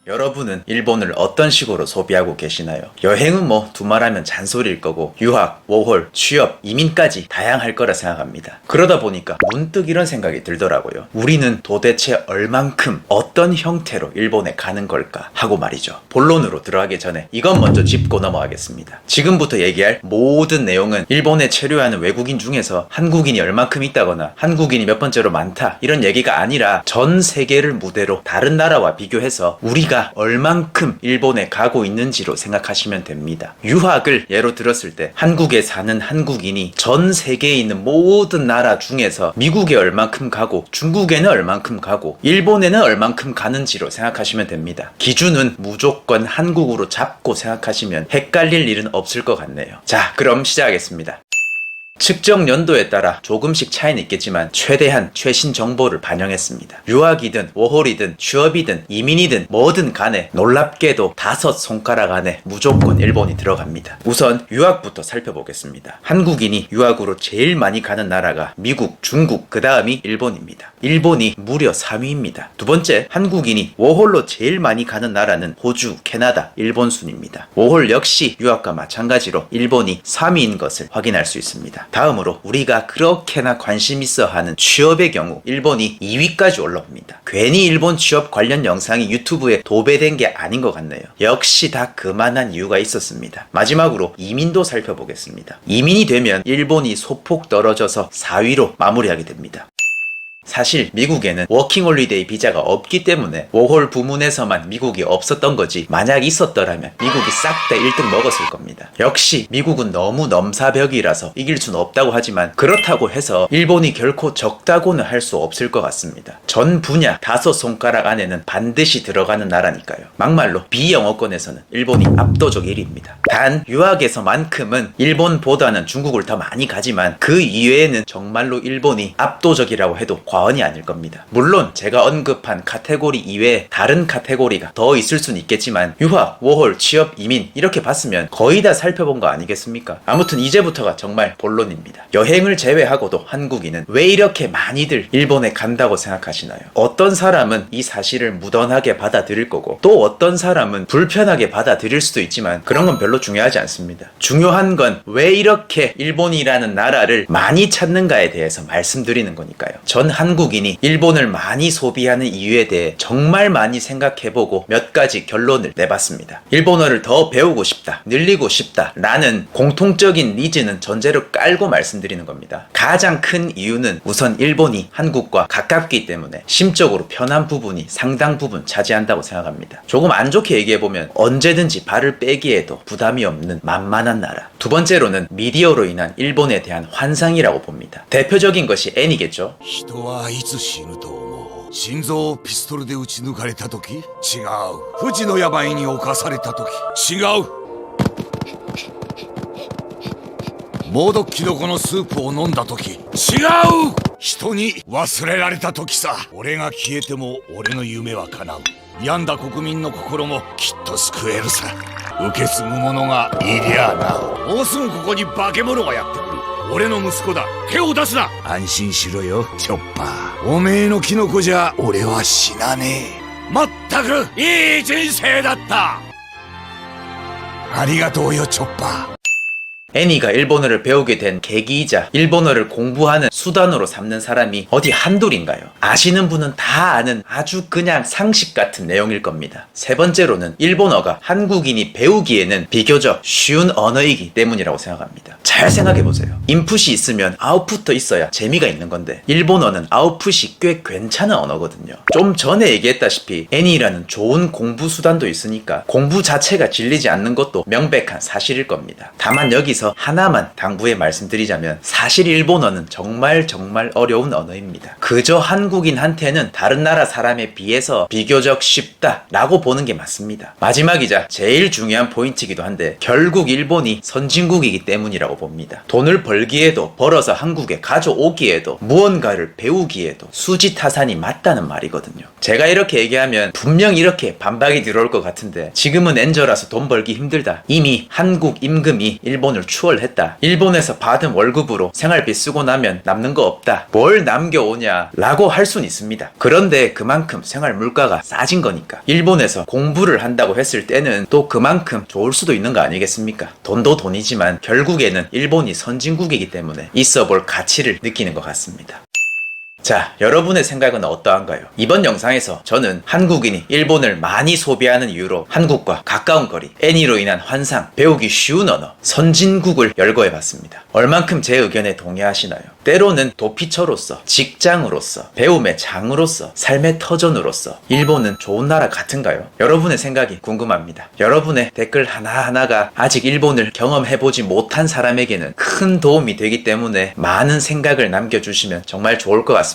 여러분은 일본을 어떤 식으로 소비하고 계시나요? 여행은 뭐 두말하면 잔소리일 거고 유학, 워홀, 취업, 이민까지 다양할 거라 생각합니다. 그러다 보니까 문득 이런 생각이 들더라고요. 우리는 도대체 얼만큼 어떤 형태로 일본에 가는 걸까 하고 말이죠. 본론으로 들어가기 전에 이건 먼저 짚고 넘어가겠습니다. 지금부터 얘기할 모든 내용은 일본에 체류하는 외국인 중에서 한국인이 얼만큼 있다거나 한국인이 몇 번째로 많다 이런 얘기가 아니라 전 세계를 무대로 다른 나라와 비교해서 우리가 얼만큼 일본에 가고 있는지로 생각하시면 됩니다. 유학을 예로 들었을 때 한국에 사는 한국인이 전 세계에 있는 모든 나라 중에서 미국에 얼만큼 가고 중국에는 얼만큼 가고 일본에는 얼만큼 가는지로 생각하시면 됩니다. 기준은 무조건 한국으로 잡고 생각하시면 헷갈릴 일은 없을 것 같네요. 자, 그럼 시작하겠습니다. 측정 연도에 따라 조금씩 차이는 있겠지만 최대한 최신 정보를 반영했습니다. 유학이든 워홀이든 취업이든 이민이든 뭐든 간에 놀랍게도 5손가락 안에 무조건 일본이 들어갑니다. 우선 유학부터 살펴보겠습니다. 한국인이 유학으로 제일 많이 가는 나라가 미국, 중국, 그 다음이 일본입니다. 일본이 무려 3위입니다. 두 번째, 한국인이 워홀로 제일 많이 가는 나라는 호주, 캐나다, 일본 순입니다. 워홀 역시 유학과 마찬가지로 일본이 3위인 것을 확인할 수 있습니다. 다음으로 우리가 그렇게나 관심 있어 하는 취업의 경우 일본이 2위까지 올라옵니다. 괜히 일본 취업 관련 영상이 유튜브에 도배된 게 아닌 것 같네요. 역시 다 그만한 이유가 있었습니다. 마지막으로 이민도 살펴보겠습니다. 이민이 되면 일본이 소폭 떨어져서 4위로 마무리하게 됩니다. 사실 미국에는 워킹홀리데이 비자가 없기 때문에 워홀 부문에서만 미국이 없었던 거지 만약 있었더라면 미국이 싹 다 1등 먹었을 겁니다. 역시 미국은 너무 넘사벽이라서 이길 수는 없다고 하지만 그렇다고 해서 일본이 결코 적다고는 할 수 없을 것 같습니다. 전 분야 5손가락 안에는 반드시 들어가는 나라니까요. 막말로 비영어권에서는 일본이 압도적 1위입니다. 단 유학에서만큼은 일본보다는 중국을 더 많이 가지만 그 이외에는 정말로 일본이 압도적이라고 해도 과언이 아닐 겁니다. 물론 제가 언급한 카테고리 이외에 다른 카테고리가 더 있을 수는 있겠지만 유학, 워홀, 취업, 이민 이렇게 봤으면 거의 다 살펴본 거 아니겠습니까? 아무튼 이제부터가 정말 본론입니다. 여행을 제외하고도 한국인은 왜 이렇게 많이들 일본에 간다고 생각하시나요? 어떤 사람은 이 사실을 무던하게 받아들일 거고 또 어떤 사람은 불편하게 받아들일 수도 있지만 그런 건 별로 중요하지 않습니다. 중요한 건 왜 이렇게 일본이라는 나라를 많이 찾는가에 대해서 말씀드리는 거니까요. 전 한국인이 일본을 많이 소비하는 이유에 대해 정말 많이 생각해보고 몇 가지 결론을 내봤습니다. 일본어를 더 배우고 싶다, 늘리고 싶다 라는 공통적인 니즈는 전제로 깔고 말씀드리는 겁니다. 가장 큰 이유는 우선 일본이 한국과 가깝기 때문에 심적으로 편한 부분이 상당 부분 차지한다고 생각합니다. 조금 안 좋게 얘기해보면 언제든지 발을 빼기에도 부담이 없는 만만한 나라. 두 번째로는 미디어로 인한 일본에 대한 환상이라고 봅니다. 대표적인 것이 N이겠죠. 人はいつ死ぬと思う。心臓をピストルで撃ち抜かれた時？違う。不治の病に侵された時？違う。猛毒キノコのスープを飲んだ時？違う。人に忘れられた時さ。俺が消えても俺の夢は叶う。病んだ国民の心もきっと救えるさ。受け継ぐ者がいりゃあな。もうすぐここに化け物がやってくる。俺の息子だ。手を出すな。安心しろよ、チョッパー。おめえのキノコじゃ俺は死なねえ。まったくいい人生だった。ありがとうよ、チョッパー。 애니가 일본어를 배우게 된 계기이자 일본어를 공부하는 수단으로 삼는 사람이 어디 한둘인가요? 아시는 분은 다 아는 아주 그냥 상식 같은 내용일 겁니다. 세 번째로는 일본어가 한국인이 배우기에는 비교적 쉬운 언어이기 때문이라고 생각합니다. 잘 생각해보세요. 인풋이 있으면 아웃풋도 있어야 재미가 있는 건데 일본어는 아웃풋이 꽤 괜찮은 언어거든요. 좀 전에 얘기했다시피 애니라는 좋은 공부 수단도 있으니까 공부 자체가 질리지 않는 것도 명백한 사실일 겁니다. 다만 여기서 하나만 당부해 말씀드리자면 사실 일본어는 정말 어려운 언어입니다. 그저 한국인한테는 다른 나라 사람에 비해서 비교적 쉽다라고 보는 게 맞습니다. 마지막이자 제일 중요한 포인트이기도 한데 결국 일본이 선진국이기 때문이라고 봅니다. 돈을 벌기에도 벌어서 한국에 가져오기에도 무언가를 배우기에도 수지타산이 맞다는 말이거든요. 제가 이렇게 얘기하면 분명 이렇게 반박이 들어올 것 같은데 지금은 엔저라서 돈 벌기 힘들다. 이미 한국 임금이 일본을 추월했다. 일본에서 받은 월급으로 생활비 쓰고 나면 남는 거 없다. 뭘 남겨오냐 라고 할 순 있습니다. 그런데 그만큼 생활 물가가 싸진 거니까. 일본에서 공부를 한다고 했을 때는 또 그만큼 좋을 수도 있는 거 아니겠습니까? 돈도 돈이지만 결국에는 일본이 선진국이기 때문에 있어 볼 가치를 느끼는 것 같습니다. 자, 여러분의 생각은 어떠한가요? 이번 영상에서 저는 한국인이 일본을 많이 소비하는 이유로 한국과 가까운 거리, 애니로 인한 환상, 배우기 쉬운 언어, 선진국을 열거해봤습니다. 얼만큼 제 의견에 동의하시나요? 때로는 도피처로서, 직장으로서, 배움의 장으로서, 삶의 터전으로서 일본은 좋은 나라 같은가요? 여러분의 생각이 궁금합니다. 여러분의 댓글 하나하나가 아직 일본을 경험해보지 못한 사람에게는 큰 도움이 되기 때문에 많은 생각을 남겨주시면 정말 좋을 것 같습니다.